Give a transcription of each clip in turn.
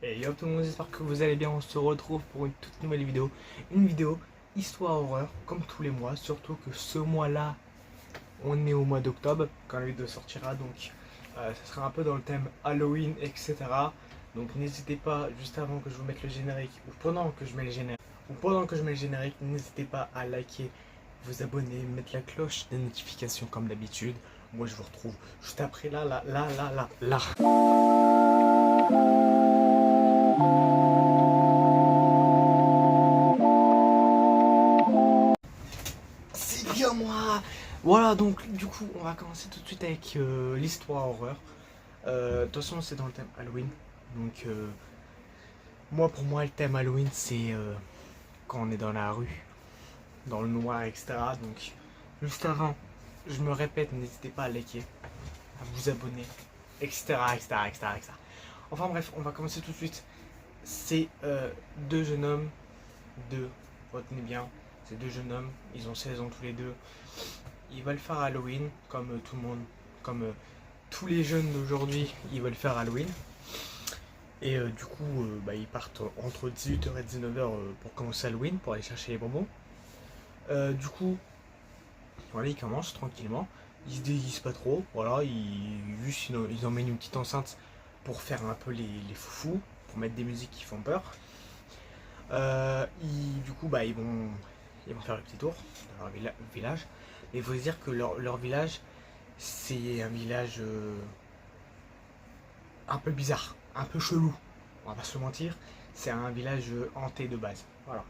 Et yo tout le monde, j'espère que vous allez bien, on se retrouve pour une toute nouvelle vidéo. Une vidéo histoire horreur, comme tous les mois, surtout que ce mois-là, on est au mois d'octobre, quand la vidéo sortira, donc ça sera un peu dans le thème Halloween, etc. Donc n'hésitez pas, juste avant que je vous mette le générique, ou pendant que je mets le générique, n'hésitez pas à liker, vous abonner, mettre la cloche des notifications comme d'habitude. Moi je vous retrouve juste après là. C'est bien moi. Voilà, donc du coup, on va commencer tout de suite avec l'histoire horreur. De toute façon, c'est dans le thème Halloween. Donc, pour moi, le thème Halloween, c'est quand on est dans la rue, dans le noir, etc. Donc, juste avant, je me répète, n'hésitez pas à liker, à vous abonner, etc. etc. Enfin bref, on va commencer tout de suite. C'est deux jeunes hommes, retenez bien, c'est deux jeunes hommes, ils ont 16 ans tous les deux. Ils veulent faire Halloween, comme tout le monde, comme tous les jeunes d'aujourd'hui, ils veulent faire Halloween. Et du coup, ils partent entre 18h et 19h pour commencer Halloween, pour aller chercher les bonbons. Du coup, voilà, ils commencent tranquillement. Ils se déguisent pas trop, voilà, ils emmènent une petite enceinte pour faire un peu les foufous, pour mettre des musiques qui font peur. Du coup, ils vont faire le petit tour de leur village. Et il faut se dire que leur village, c'est un village un peu bizarre, un peu chelou. On va pas se mentir, c'est un village hanté de base. Voilà.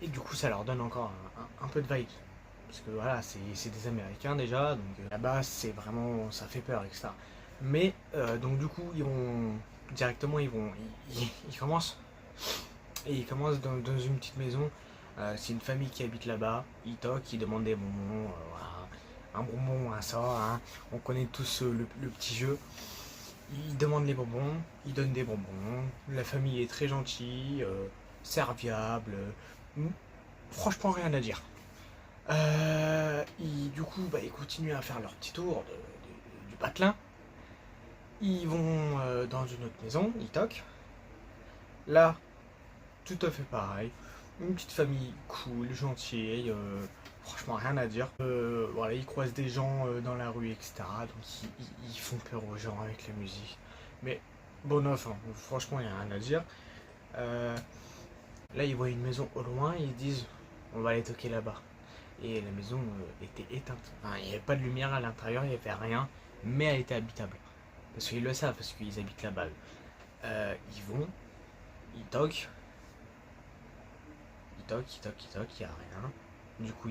Et du coup, ça leur donne encore un peu de vibes. Parce que voilà, c'est des Américains déjà, donc là-bas, c'est vraiment, ça fait peur, etc. Mais donc du coup, directement, ils commencent et ils commencent dans une petite maison. C'est une famille qui habite là-bas. Ils toquent, ils demandent des bonbons, voilà. Un bonbon, un sort, hein. On connaît tous le petit jeu. Ils demandent les bonbons, ils donnent des bonbons. La famille est très gentille, serviable. Franchement, rien à dire. Du coup, ils continuent à faire leur petit tour du patelin. Ils vont dans une autre maison, ils toquent. Là, tout à fait pareil. Une petite famille cool, gentille, franchement rien à dire. Voilà, ils croisent des gens dans la rue, etc. Donc ils font peur aux gens avec la musique. Mais bon off, hein, franchement il n'y a rien à dire. Euh, Là ils voient une maison au loin, ils se disent on va aller toquer là-bas. Et la maison était éteinte. Enfin, il n'y avait pas de lumière à l'intérieur, il n'y avait rien, mais elle était habitable. Parce qu'ils le savent, parce qu'ils habitent là-bas. Ils vont, ils toquent, il n'y a rien. Du coup,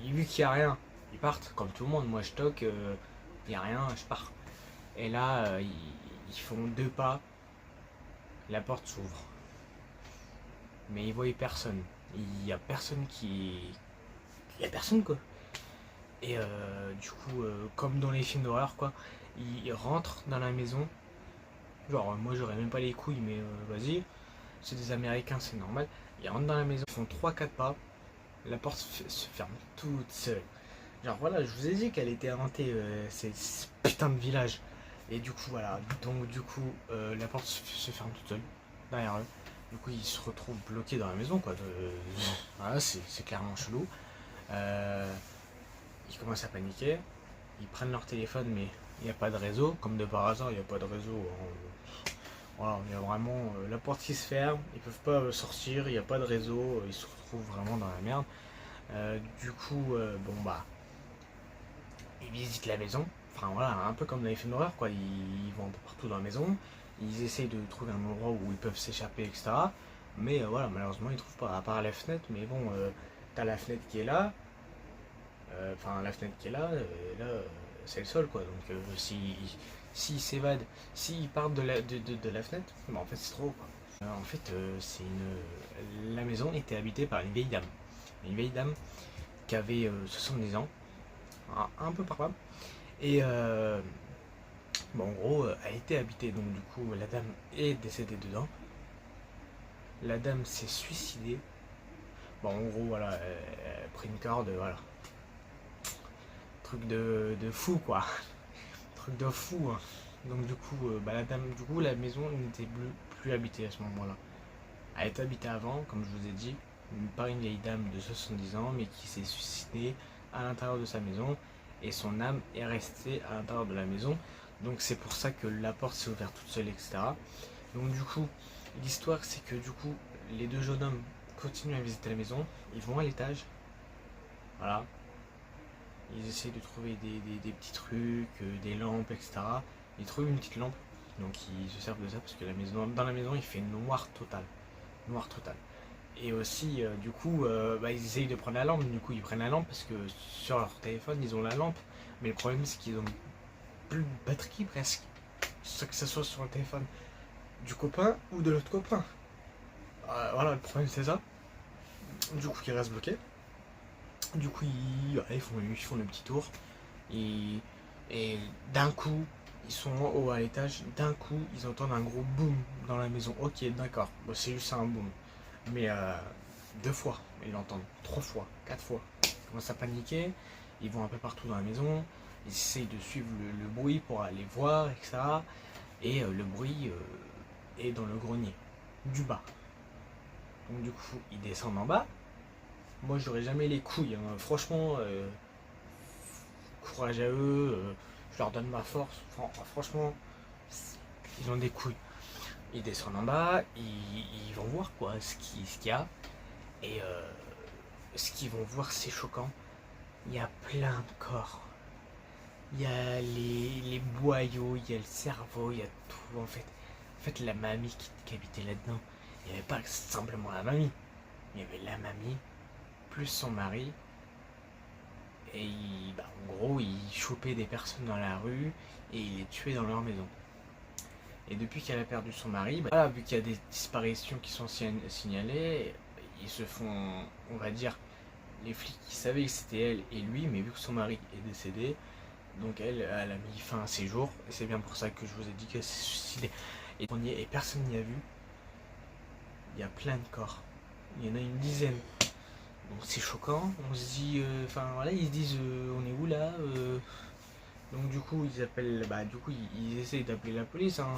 vu qu'il n'y a rien, ils partent, comme tout le monde. Moi, je toque, il n'y a rien, je pars. Et là, ils font deux pas, la porte s'ouvre. Mais ils voient personne. Il n'y a personne qui. Il n'y a personne, quoi. Et du coup, comme dans les films d'horreur, quoi, ils rentrent dans la maison. Genre, moi, j'aurais même pas les couilles, mais vas-y. C'est des Américains, c'est normal. Ils rentrent dans la maison, ils font trois quatre pas. La porte se ferme toute seule. Genre voilà, je vous ai dit qu'elle était hantée, ce putain de village. Et du coup voilà, donc du coup la porte se ferme toute seule derrière eux. Du coup ils se retrouvent bloqués dans la maison quoi. Voilà, c'est clairement chelou. Euh, ils commencent à paniquer, ils prennent leur téléphone mais il n'y a pas de réseau, comme de par hasard il n'y a pas de réseau. Voilà, il y a vraiment la porte qui se ferme, ils peuvent pas sortir, il n'y a pas de réseau, ils se retrouvent vraiment dans la merde. Du coup, ils visitent la maison. Enfin voilà, un peu comme dans les films d'horreur, quoi. Ils vont un peu partout dans la maison. Ils essayent de trouver un endroit où ils peuvent s'échapper, etc. Mais voilà, malheureusement, ils trouvent pas, à part la fenêtre. Mais bon, t'as la fenêtre qui est là. Enfin, la fenêtre qui est là, c'est le sol, quoi. Donc, s'ils s'évadent, s'ils partent de la fenêtre, en fait, c'est trop, quoi. En fait, la maison était habitée par une vieille dame. Une vieille dame qui avait 70 ans, un peu par là. Et en gros, elle était habitée, donc du coup, la dame est décédée dedans. La dame s'est suicidée. Bon, en gros, voilà, elle a pris une corde, voilà. Truc de fou, quoi. Truc de fou, hein. Donc du coup, la maison n'était plus habitée à ce moment-là. Elle était habitée avant, comme je vous ai dit, par une vieille dame de 70 ans, mais qui s'est suicidée à l'intérieur de sa maison, et son âme est restée à l'intérieur de la maison. Donc c'est pour ça que la porte s'est ouverte toute seule, etc. Donc du coup, l'histoire c'est que du coup, les deux jeunes hommes continuent à visiter la maison, ils vont à l'étage, voilà, ils essayent de trouver des petits trucs, des lampes, etc. Ils trouvent une petite lampe, donc ils se servent de ça parce que dans la maison il fait noir total. Noir total. Et aussi, du coup, ils essayent de prendre la lampe. Du coup, ils prennent la lampe parce que sur leur téléphone, ils ont la lampe. Mais le problème, c'est qu'ils ont plus de batterie presque. Que ce soit sur le téléphone du copain ou de l'autre copain. Voilà, le problème, c'est ça. Du coup, ils restent bloqués. Du coup, ils font le petit tour. Et d'un coup, ils sont en haut à l'étage. D'un coup, ils entendent un gros boom dans la maison. Ok, d'accord. Bon, c'est juste un boom. Mais 2 fois, ils l'entendent, 3 fois, 4 fois. Ils commencent à paniquer, ils vont un peu partout dans la maison, ils essayent de suivre le bruit pour aller voir, etc. Et le bruit est dans le grenier, du bas. Donc du coup, ils descendent en bas. Moi, j'aurais jamais les couilles, hein. Franchement, courage à eux, je leur donne ma force. Franchement, ils ont des couilles. Ils descendent en bas, ils vont voir quoi, ce qu'il y a. Et ce qu'ils vont voir, c'est choquant. Il y a plein de corps. Il y a les boyaux, il y a le cerveau, il y a tout. En fait la mamie qui habitait là-dedans, il n'y avait pas simplement la mamie. Il y avait la mamie, plus son mari. Et en gros, il chopait des personnes dans la rue et il les tuait dans leur maison. Et depuis qu'elle a perdu son mari, vu qu'il y a des disparitions qui sont signalées, ils se font, on va dire, les flics qui savaient que c'était elle et lui, mais vu que son mari est décédé, donc elle a mis fin à ses jours, et c'est bien pour ça que je vous ai dit qu'elle s'est suicidée. Et personne n'y a vu. Il y a plein de corps. Il y en a une dizaine. Donc c'est choquant. On se dit, ils se disent, on est où là Donc du coup, ils appellent, ils essayent d'appeler la police. Hein.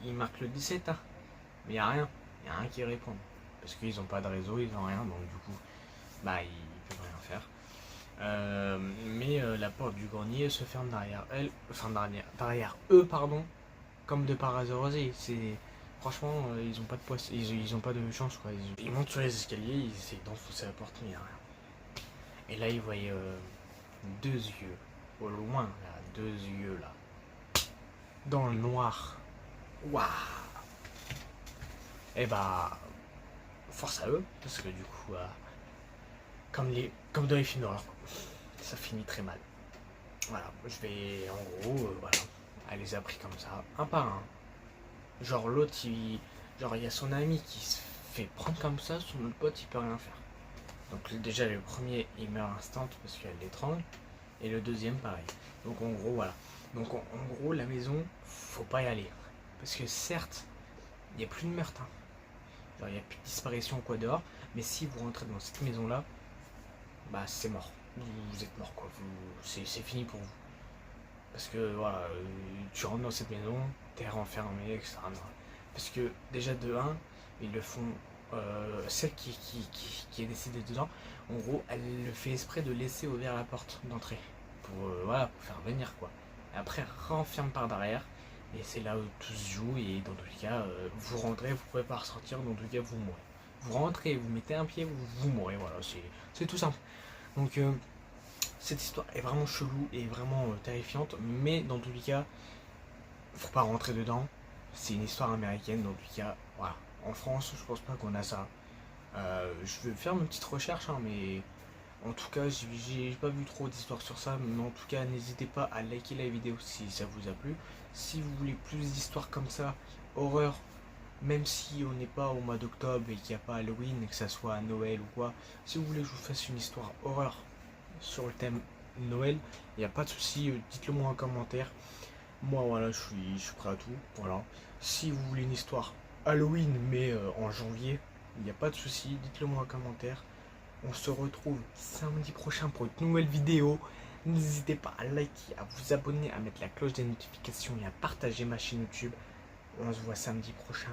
Ils marquent le 17, hein. Mais il n'y a rien. Il n'y a rien qui répond. Parce qu'ils n'ont pas de réseau, ils n'ont rien. Donc du coup, ils ne peuvent rien faire. Mais la porte du grenier se ferme derrière eux, pardon, comme de par hasard. Franchement, ils ont pas de poisse, ils ont pas de chance quoi. Ils montent sur les escaliers, ils essayent d'enfoncer la porte, mais il n'y a rien. Et là, ils voyaient 2 yeux, au loin, là, 2 yeux là, dans le noir. Waouh. Et force à eux, parce que du coup, comme dans les films d'horreur, ça finit très mal. Voilà, je vais en gros, voilà, elle les a pris comme ça, un par un. Genre l'autre, il y a son ami qui se fait prendre comme ça, son autre pote il peut rien faire. Donc déjà le premier il meurt instant parce qu'elle l'étrangle, et le deuxième pareil. Donc en gros voilà. Donc en gros la maison, faut pas y aller. Parce que certes, il n'y a plus de meurtre. Hein. Genre il n'y a plus de disparition quoi dehors, mais si vous rentrez dans cette maison là, c'est mort. Vous êtes mort quoi, c'est fini pour vous. Parce que voilà, tu rentres dans cette maison, t'es renfermé, etc. Parce que déjà de 1, ils le font, celle qui est décédée dedans, en gros, elle le fait exprès de laisser ouvert la porte d'entrée. Pour faire venir quoi. Et après, elle renferme par derrière. Et c'est là où tout se joue. Et dans tous les cas, vous rentrez, vous pouvez pas ressortir. Dans tous les cas, vous mourrez. Vous rentrez, vous mettez un pied, vous mourrez. Voilà, c'est tout simple. Donc, cette histoire est vraiment chelou et vraiment terrifiante, mais dans tous les cas, faut pas rentrer dedans. C'est une histoire américaine, dans tous les cas, voilà. En France, je pense pas qu'on a ça. Je vais faire mes petites recherches, hein, mais en tout cas, j'ai pas vu trop d'histoires sur ça. Mais en tout cas, n'hésitez pas à liker la vidéo si ça vous a plu. Si vous voulez plus d'histoires comme ça, horreur, même si on n'est pas au mois d'octobre et qu'il n'y a pas Halloween, et que ça soit à Noël ou quoi, si vous voulez que je vous fasse une histoire horreur sur le thème Noël, il n'y a pas de souci, dites-le moi en commentaire. Moi voilà, je suis prêt à tout. Voilà. Si vous voulez une histoire Halloween mais en janvier, il n'y a pas de souci, dites-le moi en commentaire. On se retrouve samedi prochain pour une nouvelle vidéo. N'hésitez pas à liker, à vous abonner, à mettre la cloche des notifications et à partager ma chaîne YouTube. On se voit samedi prochain.